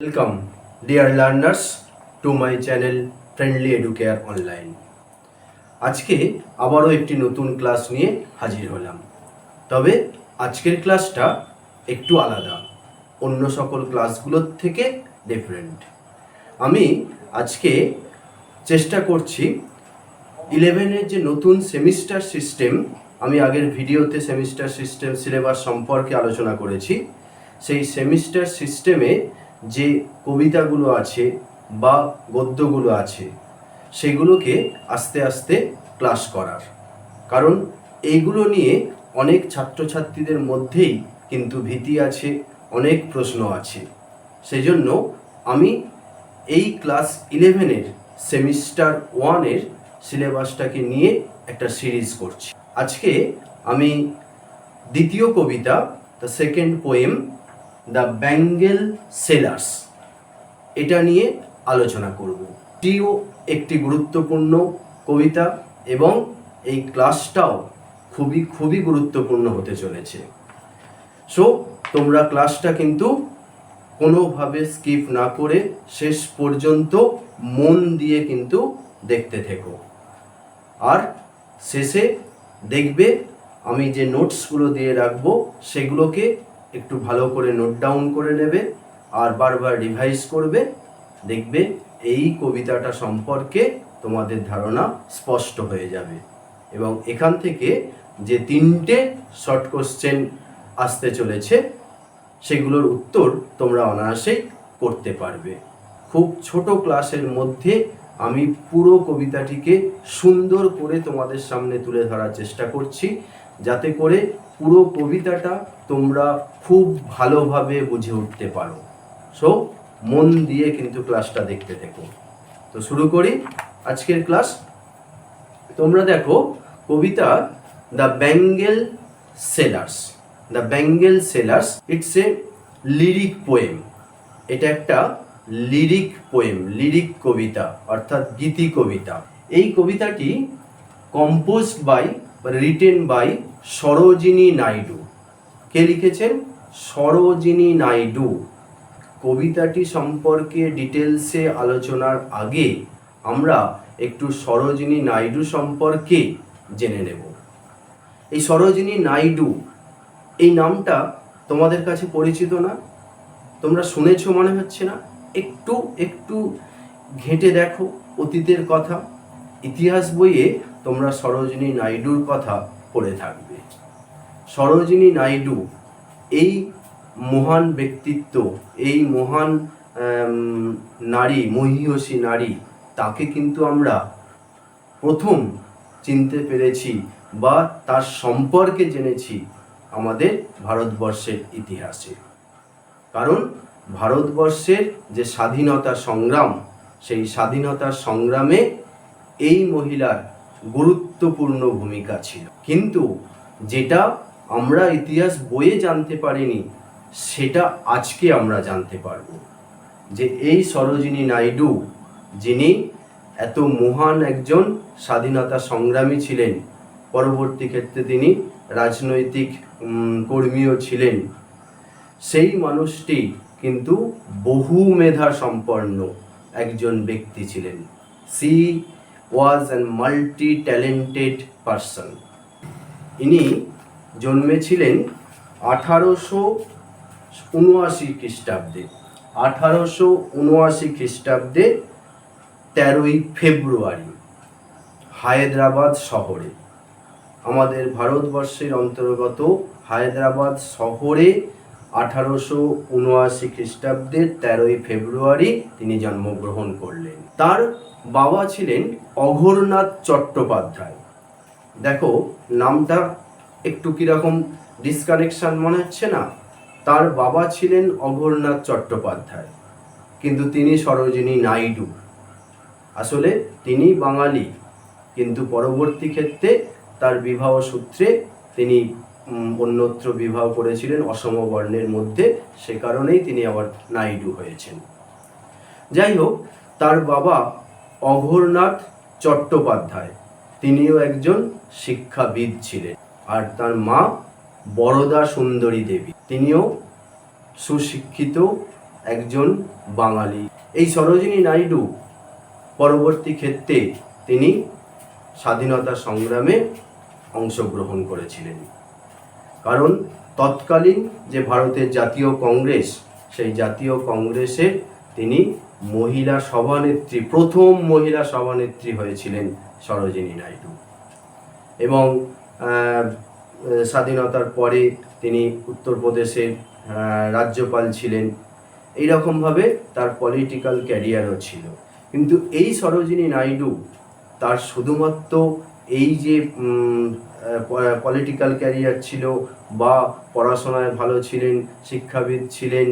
Welcome, dear learners, to my channel Friendly Educare Online. আজকে আবারও একটি নতুন ক্লাস নিয়ে হাজির হলাম। তবে আজকের ক্লাসটা একটু আলাদা, অন্য সকল ক্লাসগুলোর থেকে ডিফারেন্ট। আমি আজকে চেষ্টা করছি 11-এর যে নতুন সেমিস্টার সিস্টেম, আমি আগের ভিডিওতে সেমিস্টার সিস্টেম সিলেবাস সম্পর্কে আলোচনা করেছি। সেই সেমিস্টার সিস্টেমে যে কবিতাগুলো আছে বা গদ্যগুলো আছে সেগুলোকে আস্তে আস্তে ক্লাস করার, কারণ এইগুলো নিয়ে অনেক ছাত্রছাত্রীদের মধ্যেই কিন্তু ভীতি আছে, অনেক প্রশ্ন আছে। সেই জন্য আমি এই ক্লাস 11-এর সেমিস্টার 1-এর সিলেবাসটাকে নিয়ে একটা সিরিজ করছি। আজকে আমি দ্বিতীয় কবিতা, the second poem, the bangle sellers, এটা নিয়ে আলোচনা করব। এটিও একটি গুরুত্বপূর্ণ কবিতা এবং এই ক্লাসটাও খুবই গুরুত্বপূর্ণ হতে চলেছে। সো তোমরা ক্লাসটা কিন্তু কোনোভাবে স্কিপ না করে শেষ পর্যন্ত মন দিয়ে কিন্তু দেখতে থেকো। আর শেষে দেখবে আমি যে নোটসগুলো দিয়ে রাখবো সেগুলোকে একটু ভালো করে নোট ডাউন করে নেবে আর বারবার রিভাইজ করবে। দেখবে এই কবিতাটা সম্পর্কে তোমাদের ধারণা স্পষ্ট হয়ে যাবে এবং এখান থেকে যে 3টে শর্ট কোশ্চেন আসতে চলেছে সেগুলোর উত্তর তোমরা অনায়াসেই করতে পারবে। খুব ছোট ক্লাসের মধ্যে আমি পুরো কবিতাটিকে সুন্দর করে তোমাদের সামনে তুলে ধরার চেষ্টা করছি, যাতে করে পুরো কবিতাটা তোমরা খুব ভালোভাবে বুঝে উঠতে পারো। সো মন দিয়ে কিন্তু ক্লাসটা দেখতে থেকো। তো শুরু করি আজকের ক্লাস। তোমরা দেখো কবিতা the bangle sellers. The bangle sellers it's a lyric poem. এটা একটা লিরিক পোয়েম, লিরিক কবিতা অর্থাৎ গীতি কবিতা। এই কবিতাটি composed by written by Sarojini Naidu. কে লিখেছেন? সরোজিনী নাইডু। কবিতাটি সম্পর্কে ডিটেলসে আলোচনার আগে আমরা একটু সরোজিনী নাইডু সম্পর্কে জেনে নেব। এই সরোজিনী নাইডু, এই নামটা তোমাদের কাছে পরিচিত না? তোমরা শুনেছো মনে হচ্ছে না? একটু ঘেঁটে দেখো অতীতের কথা। ইতিহাস বইয়ে তোমরা সরোজিনী নাইডুর কথা পড়ে থাকবে। সরোজিনী নাইডু এই মহান ব্যক্তিত্ব, এই মহান নারী, মহীয়সী নারী, তাকে কিন্তু আমরা প্রথম চিনতে পেরেছি বা তার সম্পর্কে জেনেছি আমাদের ভারতবর্ষের ইতিহাসে। কারণ ভারতবর্ষের যে স্বাধীনতা সংগ্রাম, সেই স্বাধীনতা সংগ্রামে এই মহিলার গুরুত্বপূর্ণ ভূমিকা ছিল। কিন্তু যেটা আমরা ইতিহাস বইয়ে জানতে পারিনি সেটা আজকে আমরা জানতে পারব, যে এই সরোজিনী নাইডু, যিনি এত মহান একজন স্বাধীনতা সংগ্রামী ছিলেন, পরবর্তী ক্ষেত্রে তিনি রাজনৈতিক কর্মীও ছিলেন, সেই মানুষটি কিন্তু বহু মেধা সম্পন্ন একজন ব্যক্তি ছিলেন। C was an multi talented person. ইনি জন্মেছিলেন 1879 খ্রিস্টাব্দে। 1879 খ্রিস্টাব্দে 13ই ফেব্রুয়ারি হায়দ্রাবাদ শহরে, আমাদের ভারতবর্ষের অন্তর্গত হায়দ্রাবাদ শহরে 1879 খ্রিস্টাব্দে 13ই ফেব্রুয়ারি তিনি জন্মগ্রহণ করলেন। তার বাবা ছিলেন অঘোরনাথ চট্টোপাধ্যায়। দেখো নামটা একটু কিরকম ডিসকানেকশন মনে হচ্ছে না? তার বাবা ছিলেন অঘোরনাথ চট্টোপাধ্যায়, কিন্তু তিনি সরোজিনী নাইডু। আসলে তিনি বাঙালি, কিন্তু পরবর্তী ক্ষেত্রে তার বিবাহ সূত্রে তিনি অন্যত্র বিবাহ করেছিলেন অসম বর্ণের মধ্যে, সে কারণেই তিনি আবার নাইডু হয়েছেন। যাই হোক, তার বাবা অঘোরনাথ চট্টোপাধ্যায়, তিনিও একজন শিক্ষাবিদ ছিলেন। আর তার মা বরদা সুন্দরী দেবী, তিনিও সুশিক্ষিত একজন বাঙালি। এই সরোজিনী নাইডু পরবর্তী ক্ষেত্রে তিনি স্বাধীনতা সংগ্রামে অংশগ্রহণ করেছিলেন, কারণ তৎকালীন যে ভারতের জাতীয় কংগ্রেস, সেই জাতীয় কংগ্রেসের তিনি মহিলা সভানেত্রী, প্রথম মহিলা সভানেত্রী হয়েছিলেন সরোজিনী নাইডু। এবং স্বাধীনতার পরে তিনি উত্তরপ্রদেশের রাজ্যপাল ছিলেন। এইরকমভাবে তার পলিটিক্যাল ক্যারিয়ারও ছিল। কিন্তু এই সরোজিনী নাইডু তার শুধুমাত্র এই যে পলিটিক্যাল ক্যারিয়ার ছিল বা পড়াশোনায় ভালো ছিলেন, শিক্ষাবিদ ছিলেন,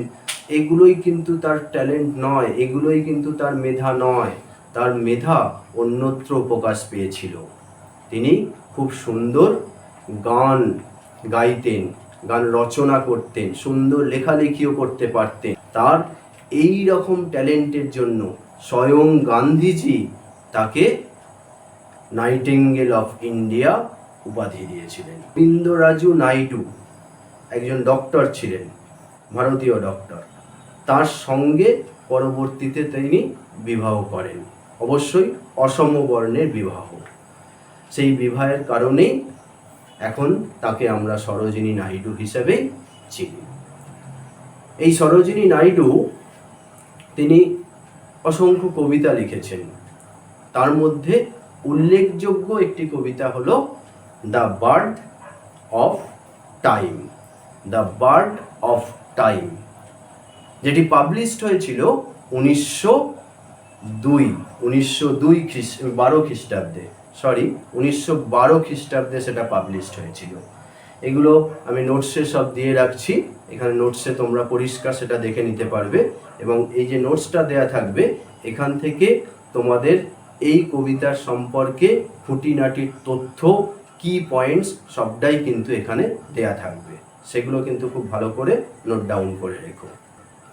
এগুলোই কিন্তু তার ট্যালেন্ট নয়, এগুলোই কিন্তু তার মেধা নয়। তার মেধা অন্যত্র প্রকাশ পেয়েছিল। তিনি খুব সুন্দর গান গাইতেন, গান রচনা করতেন, সুন্দর লেখালেখিও করতে পারতেন। তার এই রকম ট্যালেন্টের জন্য স্বয়ং গান্ধীজি তাকে নাইটিঙ্গেল অফ ইন্ডিয়া উপাধি দিয়েছিলেন। গোবিন্দরাজু নাইডু একজন ডক্টর ছিলেন, ভারতীয় ডক্টর। তার সঙ্গে পরবর্তীতে তিনি বিবাহ করেন, অবশ্যই অসম বর্ণের বিবাহ। সেই বিবাহের কারণেই এখন তাকে আমরা সরোজিনী নাইডু হিসেবে চিনি। এই সরোজিনী নাইডু তিনি অসংখ্য কবিতা লিখেছেন। তার মধ্যে উল্লেখযোগ্য একটি কবিতা হলো the bird of time. The bird of time, যেটি পাবলিশড হয়েছিল 1912 খ্রিস্টাব্দে সেটা পাবলিশড হয়েছিল। এগুলো আমি নোটসে সব দিয়ে রাখছি, এখানে নোটসে তোমরা পরিষ্কার সেটা দেখে নিতে পারবে। এবং এই যে নোটসটা দেয়া থাকবে, এখান থেকে তোমাদের এই কবিতার সম্পর্কে খুঁটিনাটির তথ্য, কি পয়েন্টস সবটাই কিন্তু এখানে দেয়া থাকবে। সেগুলো কিন্তু খুব ভালো করে নোট ডাউন করে রেখো।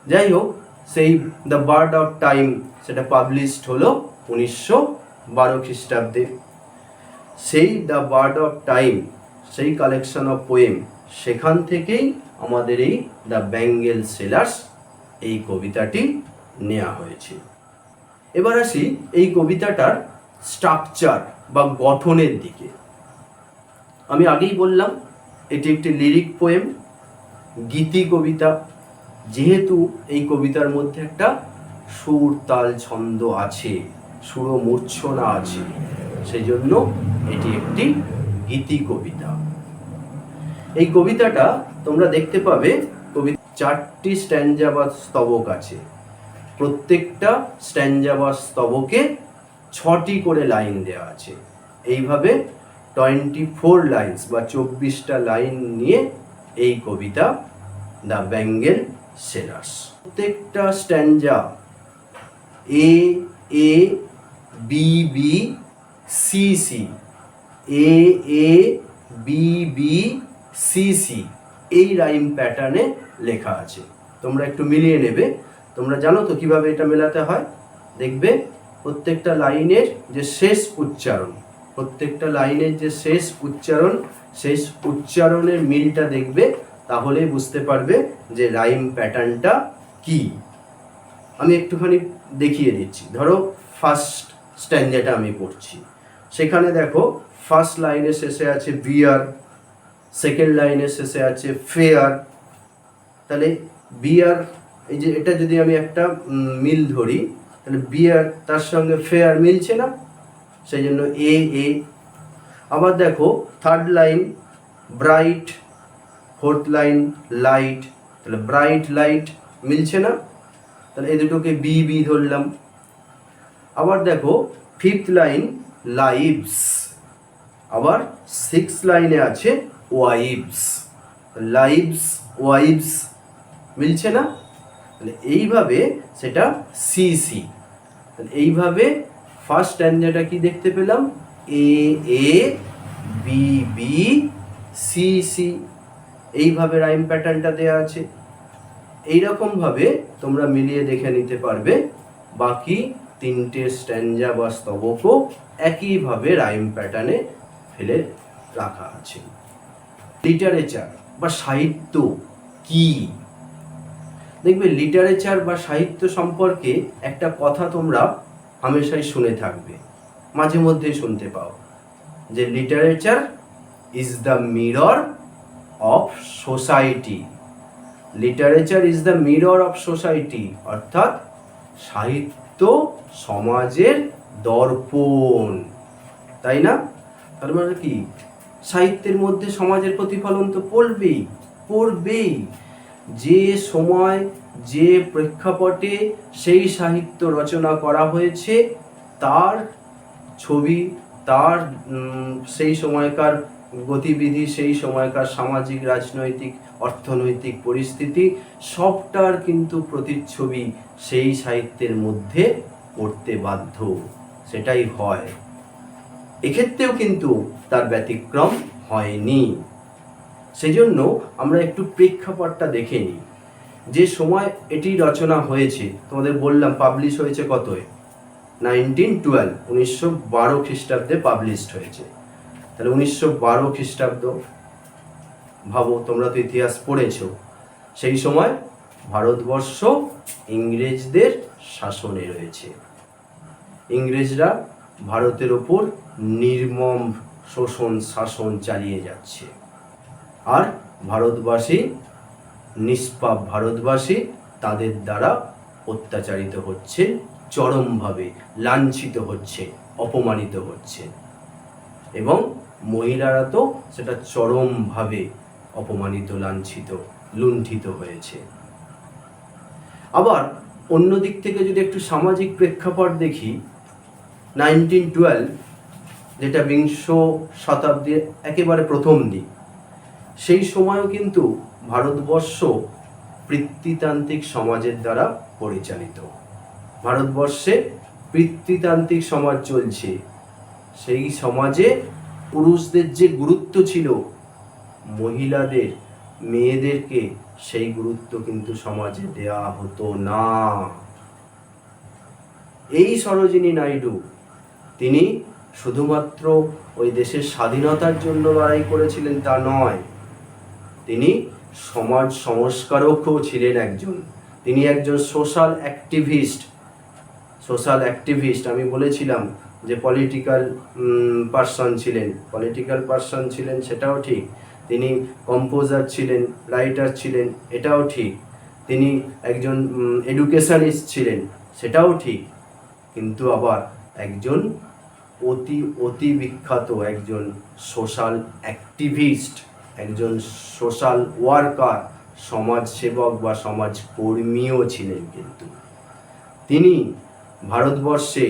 যাই হোক, সেই দ্য বার্ড অফ টাইম সেটা পাবলিশড হলো 1912 খ্রিস্টাব্দে। সেই দ্য বার্ড অফ টাইম, সেই কালেকশন অফ পোয়েম, সেখান থেকেই আমাদের এই দ্য বেঙ্গল সেলার্স এই কবিতাটি নেওয়া হয়েছে। এবার আসি এই কবিতাটার স্ট্রাকচার বা গঠনের দিকে। আমি আগেই বললাম এটি একটি লিরিক পোয়েম, গীতি কবিতা। যেহেতু এই কবিতার মধ্যে একটা সুর, তাল, ছন্দ আছে, সুর মূর্ছনা আছে, সেই জন্য এটি একটি গীতি কবিতা। এই কবিতাটা তোমরা দেখতে পাবে কবিতা 4টি স্ট্যাঞ্জা বা স্তবক আছে। প্রত্যেকটা স্ট্যাঞ্জা বা স্তবকে 6টি করে লাইন দেওয়া আছে। এইভাবে 24 লাইনস বা 24টা লাইন নিয়ে এই কবিতা দ্য বেঙ্গল সেলার্স। প্রত্যেকটা stanza a a b b c c, a a b b c c, এই রাইম প্যাটার্নে লেখা আছে। তোমরা একটু মিলিয়ে নেবে। তোমরা জানো তো কিভাবে এটা মেলাতে হয়। দেখবে প্রত্যেকটা লাইনের যে শেষ উচ্চারণ, প্রত্যেকটা লাইনের যে শেষ উচ্চারণের মিলটা দেখবে, তাহলেই বুঝতে পারবে যে রাইম প্যাটার্নটা কি। আমি একটুখানি দেখিয়ে দিচ্ছি। ধরো ফার্স্ট স্ট্যাঞ্জাটা আমি পড়ছি, সেখানে দেখো ফার্স্ট লাইনের শেষে আছে বিয়ার, সেকেন্ড লাইনের শেষে আছে ফেয়ার। তাহলে বিয়ার, এই যে এটা যদি আমি একটা মিল ধরি, তাহলে বিয়ার তার সঙ্গে ফেয়ার মিলছে না, সেই জন্য এ এ। আবার দেখো third line bright, fourth line light, তাহলে ব্রাইট লাইট মিলছে না, তাহলে এই দুটোকে বি বি ধরলাম। আবার দেখো ফিফথ লাইন লাইভস, আবার সিক্স লাইনে আছে ওয়াইভস, লাইভস ওয়াইভস মিলছে না, তাহলে এইভাবে সেটা সি সি। তাহলে এইভাবে ফার্স্ট স্ট্যাঞ্জাটা কি দেখতে পেলাম, এ a b b c C, এইভাবে রাইম প্যাটার্নটা দেওয়া আছে। এইরকমভাবে তোমরা মিলিয়ে দেখে নিতে পারবে। বাকি 3টে স্ট্যাঞ্জা বা স্তবকও একইভাবে রাইম প্যাটার্নে ফেলে রাখা আছে। লিটারেচার বা সাহিত্য কি? দেখবে লিটারেচার বা সাহিত্য সম্পর্কে একটা কথা তোমরা হামেশাই শুনে থাকবে, মাঝে মধ্যেই শুনতে পাও, যে literature is the mirror of society. Literature is the mirror of society, অর্থাৎ সাহিত্য সমাজের দর্পণ, তাই না? তার মানে কি, সাহিত্যের মধ্যে সমাজের প্রতিফলন তো পড়বেই। যে সময় যে প্রেক্ষাপটে সেই সাহিত্য রচনা করা হয়েছে তার ছবি, তার সেই সময়কার গতিবিধি, সেই সময়কার সামাজিক, রাজনৈতিক, অর্থনৈতিক পরিস্থিতি সবটার কিন্তু প্রতিচ্ছবি সেই সাহিত্যের মধ্যে পড়তে বাধ্য, সেটাই হয়। এক্ষেত্রেও কিন্তু তার ব্যতিক্রম হয়নি। সেজন্য আমরা একটু প্রেক্ষাপটটা দেখে নিই। যে সময় এটি রচনা হয়েছে, তোমাদের বললাম পাবলিশ হয়েছে কতয়, 1912, 1912 খ্রিস্টাব্দে পাবলিশড হয়েছে। তাহলে 1912 খ্রিস্টাব্দ, ভাবো, তোমরা তো ইতিহাস পড়েছো, সেই সময় ভারতবর্ষ ইংরেজদের শাসনে রয়েছে। ইংরেজরা ভারতের ওপর নির্মম শোষণ শাসন চালিয়ে যাচ্ছে, আর ভারতবাসী, নিষ্পাপ ভারতবাসী তাদের দ্বারা অত্যাচারিত হচ্ছে, চরমভাবে লাঞ্ছিত হচ্ছে, অপমানিত হচ্ছে, এবং মহিলারা তো সেটা চরমভাবে অপমানিত, লাঞ্ছিত, লুণ্ঠিত হয়েছে। আবার অন্য দিক থেকে যদি একটু সামাজিক প্রেক্ষাপট দেখি, 1912, যেটা বিংশ শতাব্দীর একেবারে প্রথম দিক, সেই সময়ও কিন্তু ভারতবর্ষ পিতৃতান্ত্রিক সমাজের দ্বারা পরিচালিত। ভারতবর্ষে পিতৃতান্ত্রিক সমাজ চলছে। সেই সমাজে পুরুষদের যে গুরুত্ব ছিল, মহিলাদের, মেয়েদেরকে সেই গুরুত্ব কিন্তু সমাজে দেয়া হতো না। এই সরোজিনী নাইডু, তিনি শুধুমাত্র ওই দেশের স্বাধীনতার জন্য লড়াই করেছিলেন তা নয়, তিনি সমাজ সংস্কারকও ছিলেন একজন। তিনি একজন সোশ্যাল অ্যাক্টিভিস্ট। আমি বলেছিলাম যে পলিটিক্যাল পার্সন ছিলেন, সেটাও ঠিক। তিনি কম্পোজার ছিলেন, রাইটার ছিলেন, এটাও ঠিক। তিনি একজন এডুকেশনিস্ট ছিলেন, সেটাও ঠিক। কিন্তু আবার একজন অতি বিখ্যাত একজন সোশ্যাল অ্যাক্টিভিস্ট, একজন সোশ্যাল ওয়ার্কার, সমাজসেবক বা সমাজকর্মীও ছিলেন। কিন্তু তিনি ভারতবর্ষে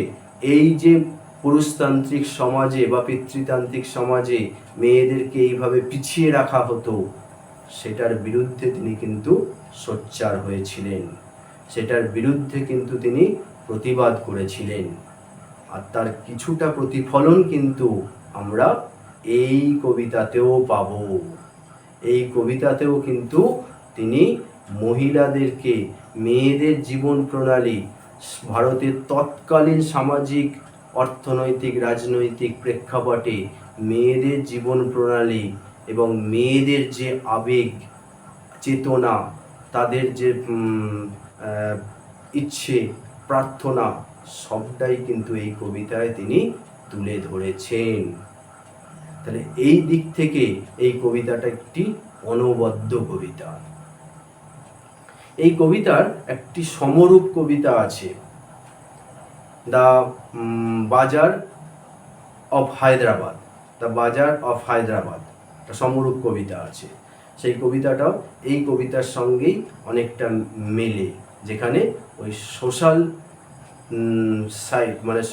এই যে পুরুষতান্ত্রিক সমাজে বা পিতৃতান্ত্রিক সমাজে মেয়েদেরকে এইভাবে পিছিয়ে রাখা হতো, সেটার বিরুদ্ধে তিনি কিন্তু সোচ্চার হয়েছিলেন, সেটার বিরুদ্ধে কিন্তু তিনি প্রতিবাদ করেছিলেন। আর তার কিছুটা প্রতিফলন কিন্তু আমরা এই কবিতাতেও পাব। এই কবিতাতেও কিন্তু তিনি মহিলাদেরকে, মেয়েদের জীবন প্রণালী, ভারতের তৎকালীন সামাজিক, অর্থনৈতিক, রাজনৈতিক প্রেক্ষাপটে মেয়েদের জীবন প্রণালী এবং মেয়েদের যে আবেগ, চেতনা, তাদের যে ইচ্ছে, প্রার্থনা, সবটাই কিন্তু এই কবিতায় তিনি তুলে ধরেছেন। তাহলে এই দিক থেকে এই কবিতাটা একটি অনবদ্য কবিতা। এই কবিতার একটি সমরূপ কবিতা আছে, দ্য বাজার অফ হায়দ্রাবাদ। একটা সমরূপ কবিতা আছে। সেই কবিতাটাও এই কবিতার সঙ্গেই অনেকটা মেলে, যেখানে ওই সোশ্যাল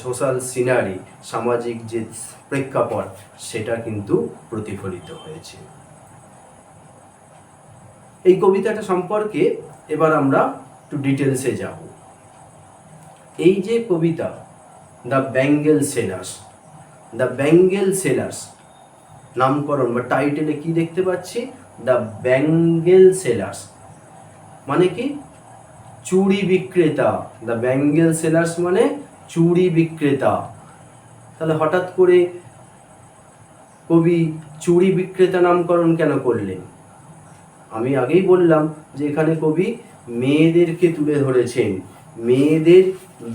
সোশ্যাল সিনারি, সামাজিক যে প্রেক্ষাপট, সেটা কিন্তু প্রতিফলিত হয়েছে। এই কবিতাটা সম্পর্কে এবার আমরা একটু ডিটেলসে যাব। এই যে কবিতা দ্য ব্যাঙ্গেল সেলার্স নামকরণ বা টাইটেলে কি দেখতে পাচ্ছি, দ্য ব্যাঙ্গেল সেলার্স মানে কি, চুড়ি বিক্রেতা। দ্য ব্যাঙ্গেল সেলার্স মানে চুড়ি বিক্রেতা। তাহলে হঠাৎ করে কবি চুড়ি বিক্রেতা নামকরণ কেন করলেন? আমি আগেই বললাম যে এখানে কবি মেয়েদেরকে তুলে ধরেছেন, মেয়েদের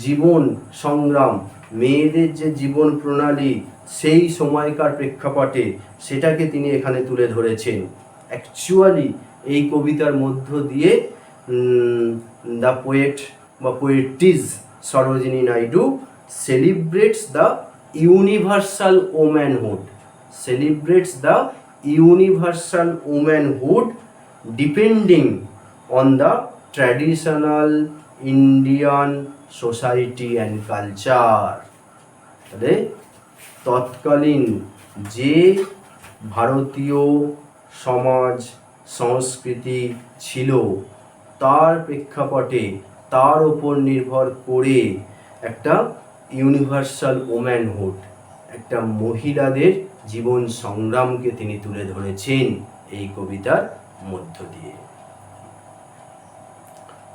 জীবন সংগ্রাম, মেয়েদের যে জীবন প্রণালী সেই সময়কার প্রেক্ষাপটে সেটাকে তিনি এখানে তুলে ধরেছেন। অ্যাকচুয়ালি এই কবিতার মধ্য দিয়ে দ্য পোয়েট বা poetess Sarojini Naidu celebrates the universal womanhood, celebrates the universal womanhood depending on the traditional Indian society and culture. তাহলে তৎকালীন যে ভারতীয় সমাজ সংস্কৃতি ছিল তার প্রেক্ষাপটে, তার ওপর নির্ভর করে একটা ইউনিভার্সাল ওম্যানহুড, একটা মহিলাদের জীবন সংগ্রামকে তিনি তুলে ধরেছেন এই কবিতার মধ্য দিয়ে।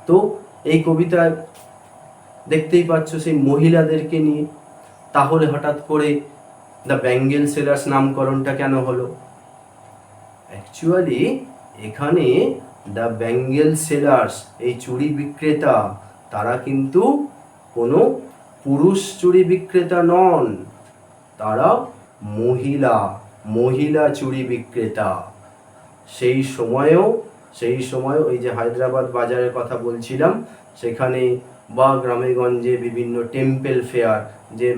তো এই কবিতায় দেখতেই পাচ্ছ সেই মহিলাদেরকে নিয়ে। তাহলে হঠাৎ করে দ্য ব্যাঙ্গেল সেলার্স নামকরণটা কেন হলো? অ্যাকচুয়ালি এখানে দ্য ব্যাঙ্গেল সেলার্স, এই চুড়ি বিক্রেতা, তারা কিন্তু কোনো পুরুষ চুড়ি বিক্রেতা নন, তারা মহিলা চুড়ি বিক্রেতা। সেই সময়ও এই যে হায়দ্রাবাদ বাজারের কথা বলছিলাম, সেখানে বা গ্রামে গঞ্জে বিভিন্ন টেম্পল ফেয়ার, যে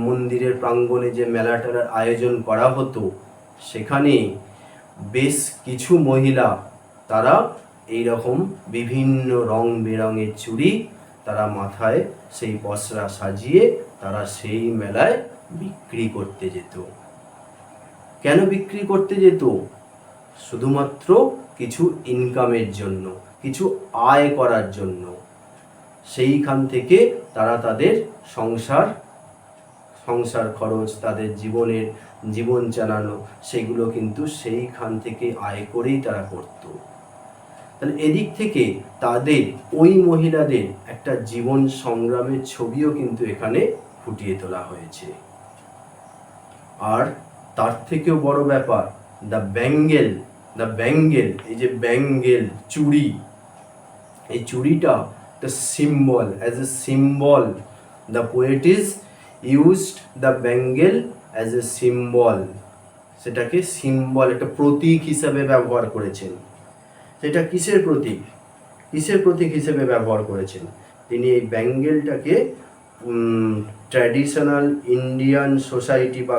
মন্দিরের প্রাঙ্গণে যে মেলাটার আয়োজন করা হতো, সেখানে বেশ কিছু মহিলা তারা এই রকম বিভিন্ন রং বেরঙের চুড়ি তারা মাথায় সেই পসরা সাজিয়ে তারা সেই মেলায় বিক্রি করতে যেত। কেন বিক্রি করতে যেত? শুধুমাত্র কিছু ইনকামের জন্য, কিছু আয় করার জন্য। সেইখান থেকে তারা তাদের সংসার খরচ, তাদের জীবন চালানো, সেগুলো কিন্তু সেইখান থেকে আয় করেই তারা করত। তাহলে এদিক থেকে তাদের, ওই মহিলাদের একটা জীবন সংগ্রামের ছবিও কিন্তু এখানে ফুটিয়ে তোলা হয়েছে। আর তার থেকেও বড় ব্যাপার, দ্য ব্যাঙ্গেল, এই যে ব্যাঙ্গেল চুড়ি, এই চুড়িটা একটা symbol, as a symbol the poetess used the bangle as a symbol. সেটাকে সিম্বল, একটা প্রতীক হিসাবে ব্যবহার করেছেন। সেটা কিসের প্রতীক হিসেবে ব্যবহার করেছেন? তিনি এই ব্যাঙ্গেলটাকে ট্র্যাডিশনাল ইন্ডিয়ান সোসাইটি বা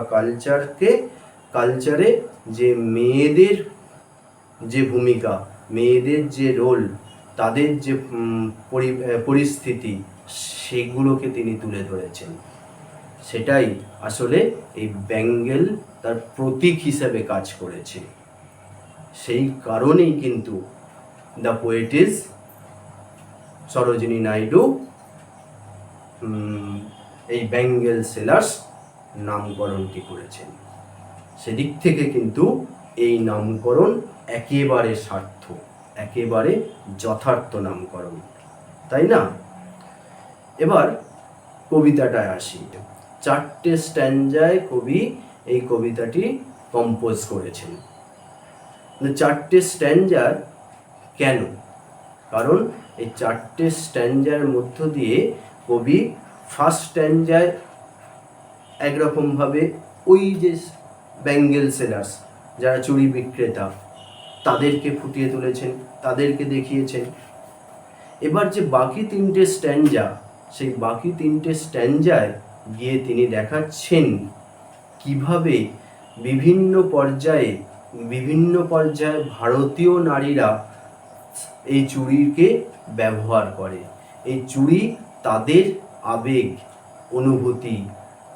কালচারে যে মেয়েদের যে ভূমিকা, মেয়েদের যে রোল, তাদের যে পরিস্থিতি, সেগুলোকে তিনি তুলে ধরেছেন। সেটাই আসলে এই ব্যাঙ্গেল তার প্রতীক হিসেবে কাজ করেছে। সেই কারণেই কিন্তু দ্য পোয়েটিস সরোজিনী নাইডু এই ব্যাঙ্গেল সেলার্স নামকরণটি করেছেন। সেদিক থেকে কিন্তু এই নামকরণ একেবারে সার্থক, একেবারে যথার্থ নামকরণ, তাই না? এবার কবিতাটায় আসি। 4টে স্ট্যাঞ্জায় কবি এই কবিতাটি কম্পোজ করেছেন। 4টে স্ট্যাঞ্জার কেন? কারণ এই 4টে স্ট্যাঞ্জার মধ্য দিয়ে কবি ফার্স্ট স্ট্যাঞ্জায় একরকমভাবে ওই যে ব্যাঙ্গেল সেলার্স, যারা চুড়ি বিক্রেতা, তাদেরকে ফুটিয়ে তুলেছেন, তাদেরকে দেখিয়েছেন। এবার যে বাকি 3টে স্ট্যাঞ্জা, সেই বাকি 3টে স্ট্যাঞ্জায় গিয়ে তিনি দেখাচ্ছেন কিভাবে বিভিন্ন পর্যায়ে ভারতীয় নারীরা এই চুড়িকে ব্যবহার করে। এই চুড়ি তাদের আবেগ, অনুভূতি,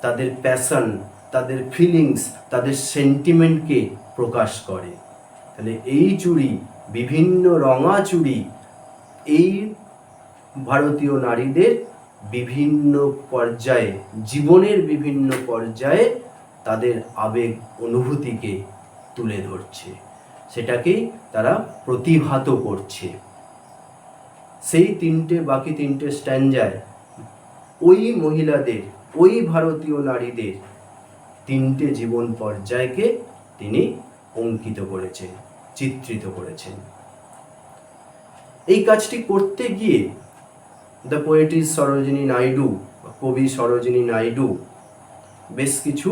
তাদের প্যাশন, তাদের ফিলিংস, তাদের সেন্টিমেন্টকে প্রকাশ করে। তাহলে এই চুড়ি, বিভিন্ন রঙা চুড়ি, এই ভারতীয় নারীদের বিভিন্ন পর্যায়ে, জীবনের বিভিন্ন পর্যায়ে তাদের আবেগ অনুভূতিকে তুলে ধরছে, সেটাকেই তারা প্রতিভাত করছে। সেই বাকি তিনটে স্ট্যাঞ্জায় ওই মহিলাদের, ওই ভারতীয় নারীদের 3টে জীবন পর্যায়কে তিনি অঙ্কিত করেছেন, চিত্রিত করেছেন। এই কাজটি করতে গিয়ে দ্য পোয়েটিস সরোজিনী নাইডু, কবি সরোজিনী নাইডু বেশ কিছু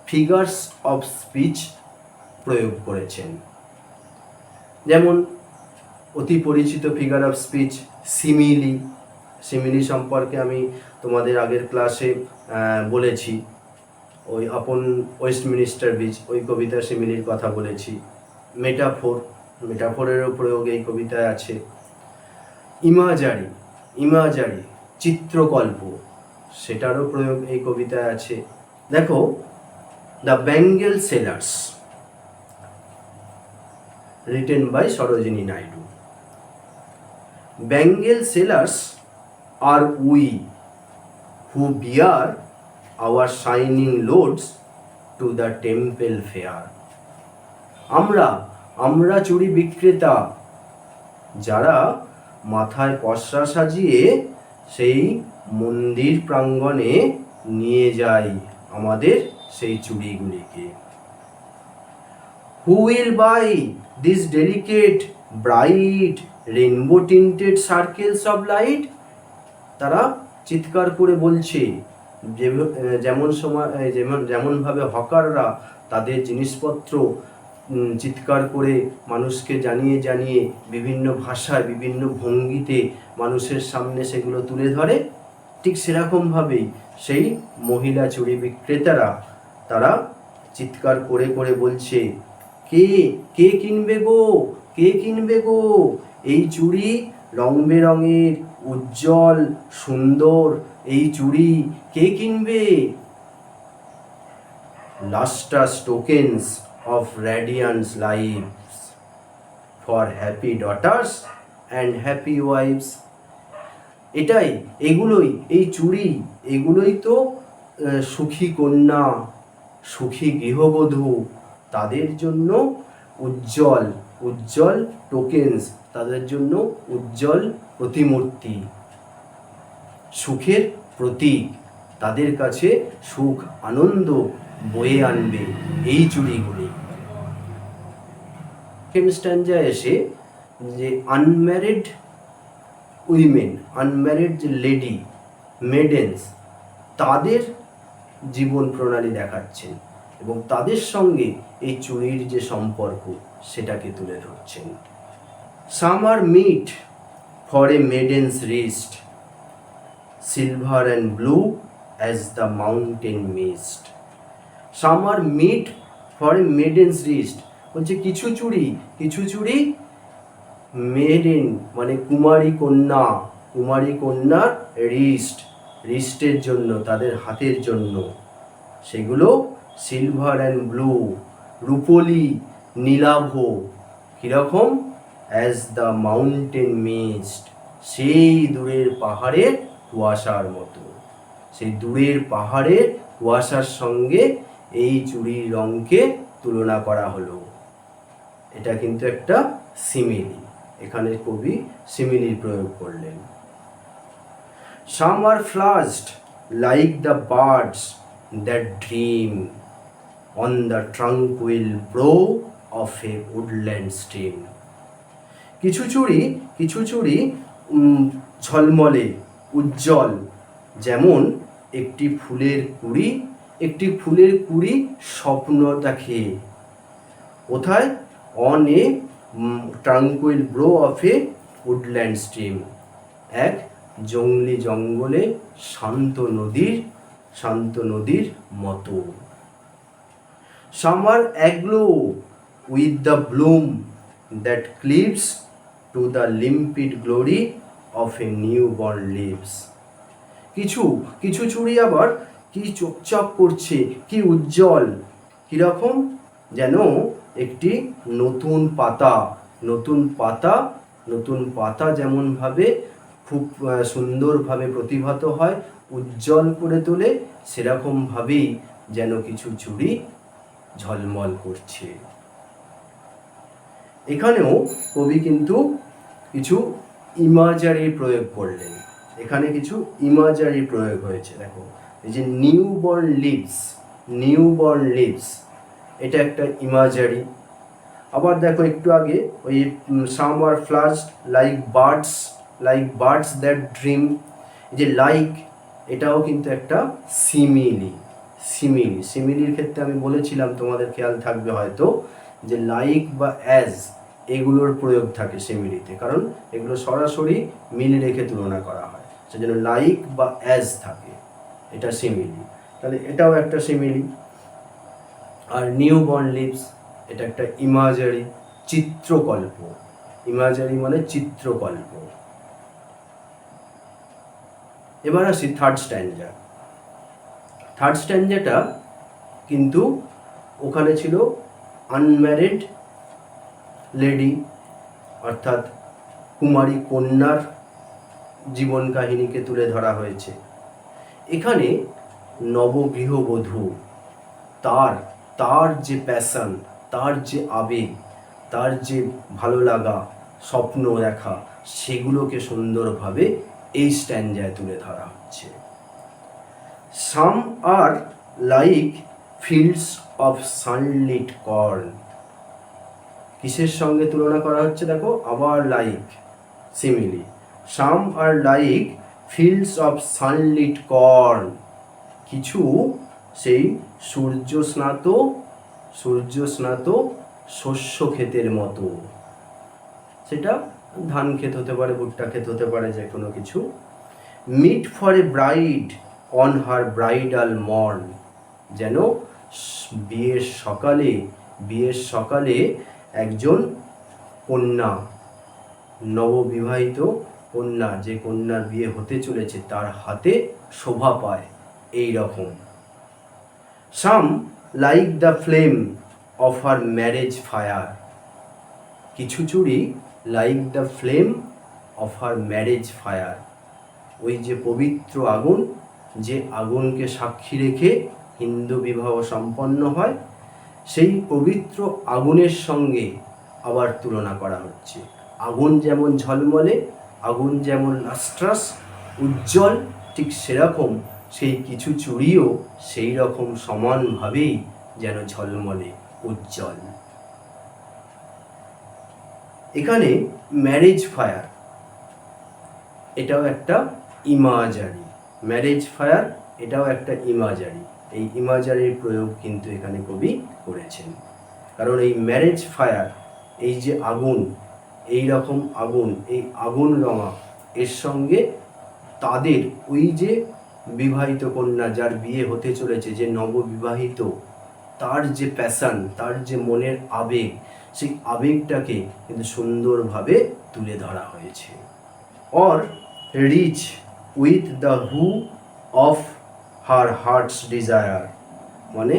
ফিগার্স অফ স্পিচ প্রয়োগ করেছেন। যেমন অতি পরিচিত figure of speech simile. Simile সম্পর্কে আমি তোমাদের আগের ক্লাসে বলেছি, ওই আপন ওয়েস্টমিনিস্টার ব্রিজ ওই কবিতা সিমিলির কথা বলেছি। মেটাফোরেরও প্রয়োগ এই কবিতায় আছে। ইমাজারি চিত্রকল্প, সেটারও প্রয়োগ এই কবিতায় আছে। দেখো, the bangle sellers written by Sarojini Naidu. Bangle sellers are we who bear our shining loads to the temple fair. আমরা চুড়ি বিক্রেতা, যারা মাথায় পসরা সাজিয়ে সেই মন্দির প্রাঙ্গণে নিয়ে যাই আমাদের সেই চুড়িগুলিকে। Who will buy these delicate bright rainbow tinted circles of light. তারা চিৎকার করে বলছে, যেমনভাবে হকাররা তাদের জিনিসপত্র চিৎকার করে মানুষকে জানিয়ে বিভিন্ন ভাষায় বিভিন্ন ভঙ্গিতে মানুষের সামনে সেগুলো তুলে ধরে, ঠিক সেরকমভাবেই সেই মহিলা চুড়ি বিক্রেতারা তারা চিৎকার করে বলছে, কে কিনবে গো এই চুড়ি, রং বেরঙের উজ্জ্বল সুন্দর এই চুড়ি কে কিনবে? লাস্টার্স tokens of radiant lives for happy daughters and happy wives। এই চুড়ি এগুলোই তো সুখী কন্যা, সুখী গৃহবধূ, তাদের জন্য উজ্জ্বল টোকেন্স, তাদের জন্য উজ্জ্বল প্রতিমূর্তি, সুখের প্রতীক, তাদের কাছে সুখ আনন্দ বয়ে আনবে এই চুড়িগুলি। সেকেন্ড স্ট্যান্ডায় এসে যে আনম্যারিড যে লেডি মেডেন্স, তাদের জীবন প্রণালী দেখাচ্ছেন এবং তাদের সঙ্গে এই চুড়ির যে সম্পর্ক সেটাকে তুলে ধরছেন। Some are meet for a maiden's wrist, silver and blue as the mountain mist. Some are meet for a maiden's wrist বলছে কিছু চুড়ি মেডেন মানে কুমারী কন্যার রিস্টের জন্য, তাদের হাতের জন্য, সেগুলো সিলভার অ্যান্ড ব্লু, রূপলি নীলাভ, কীরকম? অ্যাজ দ্য মাউন্টেন মিস্ট, সেই দূরের পাহাড়ের কুয়াশার মতো। সেই দূরের পাহাড়ের কুয়াশার সঙ্গে এই চুড়ির রঙকে তুলনা করা হলো। এটা কিন্তু একটা সিমিলি, এখানে কবি সিমিলির প্রয়োগ করলেন। Some are flushed like the birds that dream on the tranquil brow of a woodland stream। কিছু চুড়ি ঝলমলে উজ্জ্বল, যেমন একটি ফুলের কুড়ি স্বপ্ন দেখে। কোথায়? On a tranquil brow of a woodland stream, এক জঙ্গলে শান্ত নদীর মতো। Some are aglow with the bloom that cleaves to the limpid glory of a new born leaves. কিছু চুড়ি আবার কি চকচক করছে, কি উজ্জ্বল, কীরকম? যেন একটি নতুন পাতা যেমনভাবে খুব সুন্দরভাবে প্রতিভাত হয়, উজ্জ্বল করে তোলে, সেরকমভাবেই যেন কিছু চুড়ি ঝলমল করছে। এখানেও কবি কিন্তু কিছু ইমাজারি প্রয়োগ করলেন। এখানে কিছু ইমাজারি প্রয়োগ হয়েছে। দেখো, এই যে নিউবর্ন লিভস, এটা একটা ইমাজারি। আবার দেখো একটু আগে ওই some are flush like birds that dream, যে লাইক এটাও কিন্তু একটা সিমিলির ক্ষেত্রে আমি বলেছিলাম, তোমাদের খেয়াল থাকবে হয়তো, যে লাইক বা অ্যাজ এগুলোর প্রয়োগ থাকে সিমিলিতে, কারণ এগুলো সরাসরি মিল রেখে তুলনা করা হয়, সেজন্য লাইক বা অ্যাজ থাকে, এটা সিমিলি। তাহলে এটাও একটা সিমিলি। আর নিউ বর্ন লিভস, এটা একটা ইমাজারি, চিত্রকল্প। ইমাজারি মানে চিত্রকল্প। এবার আসি থার্ড স্ট্যান্ডাটা কিন্তু ওখানে ছিল আনম্যারিড লেডি, অর্থাৎ কুমারী কন্যার জীবন কাহিনীকে তুলে ধরা হয়েছে। এখানে নবগৃহবধূ, তার যে প্যাশন, তার যে আবেগ, তার যে ভালো লাগা, স্বপ্ন দেখা, সেগুলোকে সুন্দরভাবে এই স্ট্যান্ডায় তুলে ধরা হচ্ছে। Some are like fields of sunlit corn, কিসের সঙ্গে তুলনা করা হচ্ছে দেখো, আবার like simile. Some are like fields of sunlit corn, কিছু সেই সূর্য স্নাত শস্য ক্ষেতের মতো, সেটা ধান ক্ষেত হতে পারে, ভুট্টা ক্ষেত হতে পারে, যে কোনো কিছু। Meet for a bride on her bridal morn, যেন বিয়ের সকালে একজন কন্যা, নববিবাহিত কন্যা, যে কন্যার বিয়ে হতে চলেছে, তার হাতে শোভা পায় এই রকম। সাম like the flame of her marriage fire, কিছু চুড়ি like the flame of her marriage fire, ওই যে পবিত্র আগুন, যে আগুনকে সাক্ষী রেখে হিন্দু বিবাহ সম্পন্ন হয়, সেই পবিত্র আগুনের সঙ্গে আবার তুলনা করা হচ্ছে। আগুন যেমন ঝলমলে, আগুন যেমন লাস্ট্রাস উজ্জ্বল, ঠিক সেরকম সেই কিছু চুড়িও সেই রকম সমানভাবেই যেন ঝলমলে উজ্জ্বল। এখানে ম্যারেজ ফায়ার, এটাও একটা ইমাজারি, এই ইমাজারির প্রয়োগ কিন্তু এখানে কবি করেছেন। কারণ এই ম্যারেজ ফায়ার, এই যে আগুন, এই রকম আগুন, এই আগুন রঙা, এর সঙ্গে তাদের ওই যে বিবাহিত কন্যা, যার বিয়ে হতে চলেছে, যে নববিবাহিত, তার যে প্যাশন, তার যে মনের আবেগ, সেই আবেগটাকে কিন্তু সুন্দরভাবে তুলে ধরা হয়েছে। Or rich with the hue of her heart's desire, মানে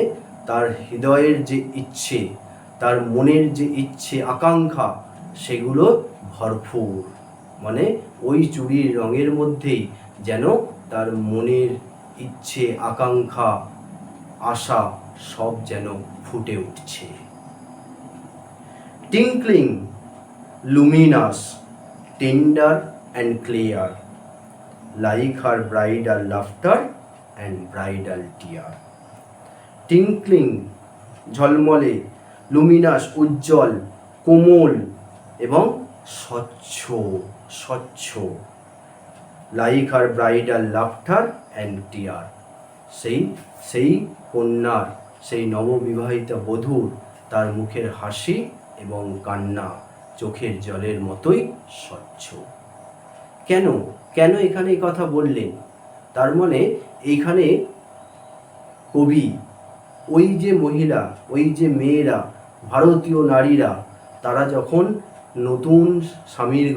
তার হৃদয়ের যে ইচ্ছে, তার মনের যে ইচ্ছে আকাঙ্ক্ষা, সেগুলো ভরপুর, মানে ওই চুড়ির রঙের মধ্যেই যেন তার মনের ইচ্ছে আকাঙ্ক্ষা আশা সব যেন ফুটে উঠছে। Tinkling luminous tender and clear, like her bridal laughter and bridal tear. Tinkling ঝলমলে, লুমিনাস উজ্জ্বল, কোমল এবং স্বচ্ছ, like her bridal laughter and tear, সেই কন্যার, সেই নববিবাহিতা বধূর তার মুখের হাসি এবং কান্না চোখের জলের মতোই স্বচ্ছ। কেন এখানে এই কথা বললেন? তার মানে এইখানে কবি ওই যে মহিলা, ওই যে মেয়েরা, ভারতীয় নারীরা, তারা যখন নতুন স্বামীর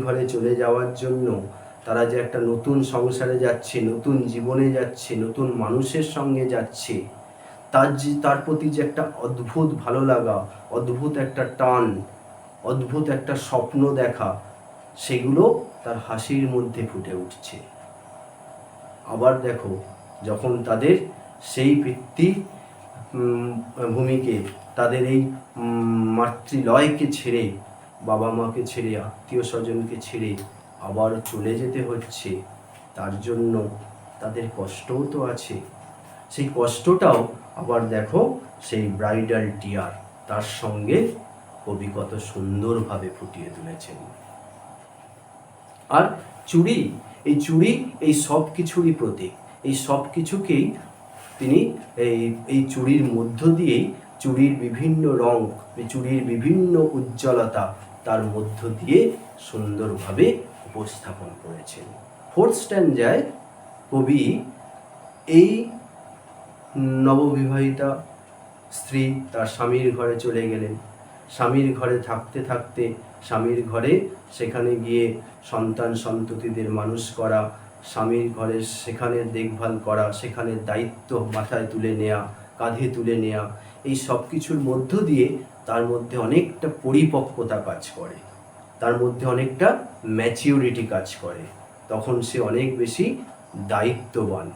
ঘরে চলে যাওয়ার জন্য তারা যে একটা নতুন সংসারে যাচ্ছে, নতুন জীবনে যাচ্ছে, নতুন মানুষের সঙ্গে যাচ্ছে, তার প্রতি যে একটা অদ্ভুত ভালো লাগা, অদ্ভুত একটা টান, অদ্ভুত একটা স্বপ্ন দেখা, সেগুলো তার হাসির মধ্যে ফুটে উঠছে। আবার দেখো, যখন তাদের সেই ভূমিকে, তাদের এই মাতৃলয়কে ছেড়ে, বাবা মাকে ছেড়ে, আত্মীয় স্বজনকে ছেড়ে আবার চলে যেতে হচ্ছে, তার জন্য তাদের কষ্টও তো আছে। সেই কষ্টটাও আবার দেখো সেই ব্রাইডাল টিয়ার তার সঙ্গে কবি কত সুন্দরভাবে ফুটিয়ে তুলেছেন। আর চুড়ি, এই চুড়ি এই সব কিছুরই প্রতীক। এই সব কিছুকেই তিনি এই চুড়ির মধ্য দিয়েই চুড়ির বিভিন্ন রং, চুড়ির বিভিন্ন উজ্জ্বলতা তার মধ্য দিয়ে সুন্দরভাবে উপস্থাপন করেছেন। ফোর্থ স্ট্যাঞ্জায় কবি এই নববিবাহিতা স্ত্রী তার স্বামীর ঘরে চলে গেলেন। স্বামীর ঘরে থাকতে থাকতে স্বামীর ঘরে সেখানে গিয়ে সন্তান সন্ততিদের মানুষ করা, স্বামীর ঘরে সেখানে দেখভাল করা, সেখানে দায়িত্ব মাথায় তুলে নেওয়া, কাঁধে তুলে নেওয়া, এই সব কিছুর মধ্য দিয়ে তার মধ্যে অনেকটা পরিপক্কতা কাজ করে, তার মধ্যে অনেকটা ম্যাচিউরিটি কাজ করে। তখন সে অনেক বেশি দায়িত্ববান,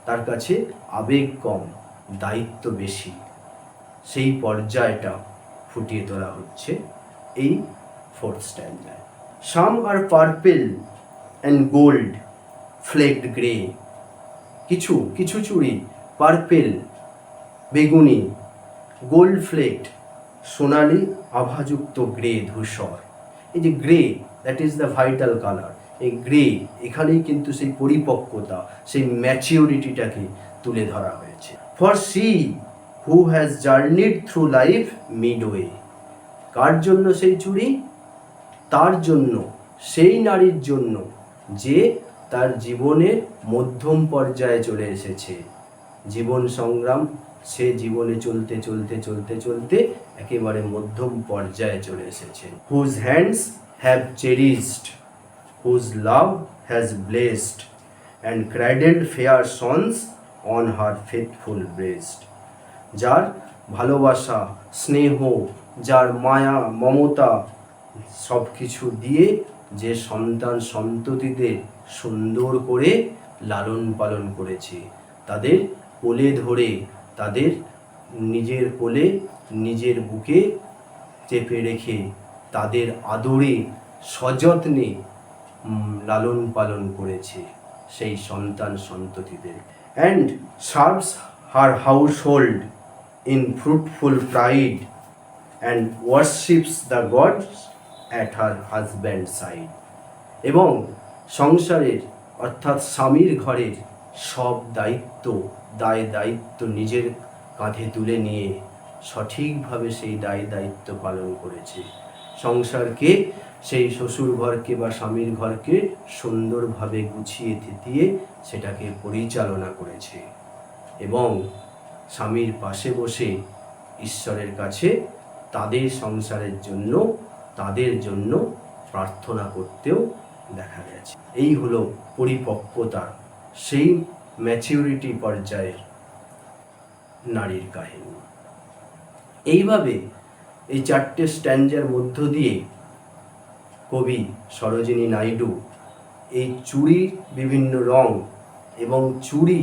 তার কাছে আবেগ কম, দায়িত্ব বেশি। সেই পর্যায়টা ফুটিয়ে তোলা হচ্ছে এই fourth standard. Some are purple and gold flecked grey, কিছু কিছু চুড়ি পার্পেল বেগুনি, গোল্ড ফ্লেকড সোনালি আভাযুক্ত গ্রে ধূসর। এই যে grey, that is the vital colour. এই গ্রে, এখানেই কিন্তু সেই পরিপক্কতা, সেই ম্যাচিউরিটিটাকে তুলে ধরা হয়েছে। For she who has journeyed through life midway, কার জন্য সেই চুড়ি? তার জন্য, সেই নারীর জন্য যে তার জীবনের মধ্যম পর্যায়ে চলে এসেছে। জীবন সংগ্রাম, সে জীবনে চলতে চলতে চলতে চলতে একেবারে মধ্যম পর্যায়ে চলে এসেছে। Whose hands have cherished, whose love has blessed and cradled fair sons on her faithful breast, যার ভালোবাসা, স্নেহ, যার মায়া মমতা সব কিছু দিয়ে যে সন্তান সন্ততিদের সুন্দর করে লালন পালন করেছে, তাদের কোলে ধরে, তাদের নিজের কোলে নিজের বুকে চেপে রেখে তাদের আদরে সযত্নে লালন পালন করেছে সেই সন্তান সন্ততিদের। And serves her household in fruitful pride and worships the gods at her husband side, এবং সংসারের অর্থাৎ স্বামীর ঘরের সব দায়িত্ব, দায়িত্ব নিজের কাঁধে তুলে নিয়ে সঠিকভাবে সেই দায়িত্ব পালন করেছে। সংসারকে, সেই শ্বশুর ঘরকে বা স্বামীর ঘরকে সুন্দরভাবে গুছিয়ে থিতিয়ে সেটাকে পরিচালনা করেছে, এবং স্বামীর পাশে বসে ঈশ্বরের কাছে তাদের সংসারের জন্য, তাদের জন্য প্রার্থনা করতেও দেখা গেছে। এই হলো পরিপক্কতার, সেই ম্যাচিউরিটি পর্যায়ের নারীর কাহিনী। এইভাবে এই চারটে স্ট্যান্ডার মধ্য দিয়ে কবি সরোজিনী নাইডু এই চুড়ির বিভিন্ন রং এবং চুড়ি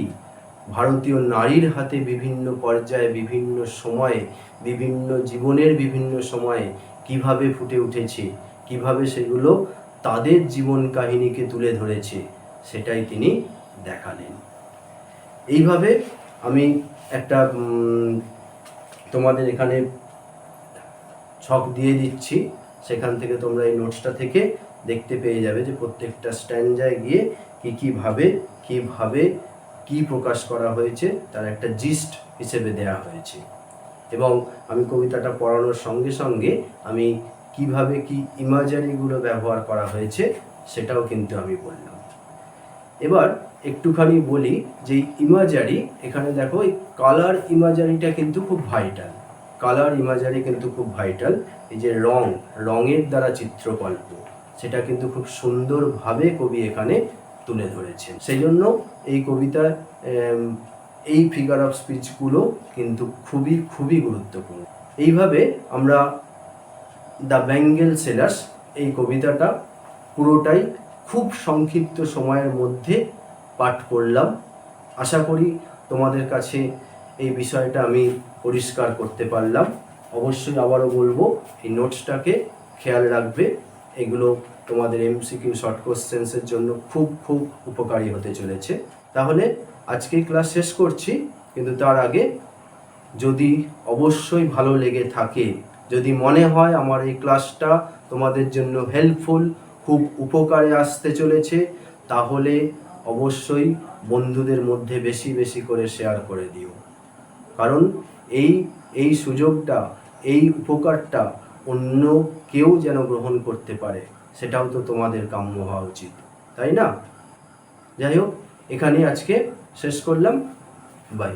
ভারতীয় নারীর হাতে বিভিন্ন পর্যায়ে, বিভিন্ন সময়ে, বিভিন্ন জীবনের বিভিন্ন সময়ে কিভাবে ফুটে উঠেছে, কিভাবে সেগুলো তাদের জীবন কাহিনীকে তুলে ধরেছে, সেটাই তিনি দেখালেন। এইভাবে আমি একটা তোমাদের এখানে ছক দিয়ে দিচ্ছি, সেখান থেকে তোমরা এই নোটসটা থেকে দেখতে পেয়ে যাবে যে প্রত্যেকটা স্ট্যান্ডায় গিয়ে কিভাবে কি প্রকাশ করা হয়েছে তার একটা জিস্ট হিসেবে দেয়া হয়েছে। এবং আমি কবিতাটা পড়ানোর সঙ্গে সঙ্গে আমি কিভাবে কি ইমাজারিগুলো ব্যবহার করা হয়েছে সেটাও কিন্তু আমি বললাম। এবার একটুখানি বলি যে ইমাজারি, এখানে দেখো এই কালার ইমাজারিটা কিন্তু খুব ভাইটাল। কালার ইমাজারি কিন্তু খুব ভাইটাল। এই যে রঙের দ্বারা চিত্রকল্প, সেটা কিন্তু খুব সুন্দরভাবে কবি এখানে তুলে ধরেছেন। সেই জন্য এই কবিতার এই ফিগার অফ স্পিচগুলো কিন্তু খুবই গুরুত্বপূর্ণ। এইভাবে আমরা দ্য ব্যাঙ্গেল সেলার্স এই কবিতাটা পুরোটাই খুব সংক্ষিপ্ত সময়ের মধ্যে পাঠ করলাম। আশা করি তোমাদের কাছে এই বিষয়টা আমি পরিষ্কার করতে পারলাম। অবশ্যই আবারও বলবো, এই নোটসটাকে খেয়াল রাখবে, এগুলো তোমাদের এমসিকিউ শর্ট কোশ্চেন্সের জন্য খুব উপকারী হতে চলেছে। তাহলে আজকেই ক্লাস শেষ করছি। কিন্তু তার আগে যদি অবশ্যই ভালো লেগে থাকে, যদি মনে হয় আমার এই ক্লাসটা তোমাদের জন্য হেল্পফুল, খুব উপকারে আসতে চলেছে, তাহলে অবশ্যই বন্ধুদের মধ্যে বেশি বেশি করে শেয়ার করে দিও। কারণ এই সুযোগটা, এই উপকারটা অন্য কেউ যেন গ্রহণ করতে পারে, সেটাও তো তোমাদের কাম্য হওয়া উচিত, তাই না? যাই হোক, এখানেই আজকে শেষ করলাম। বাই।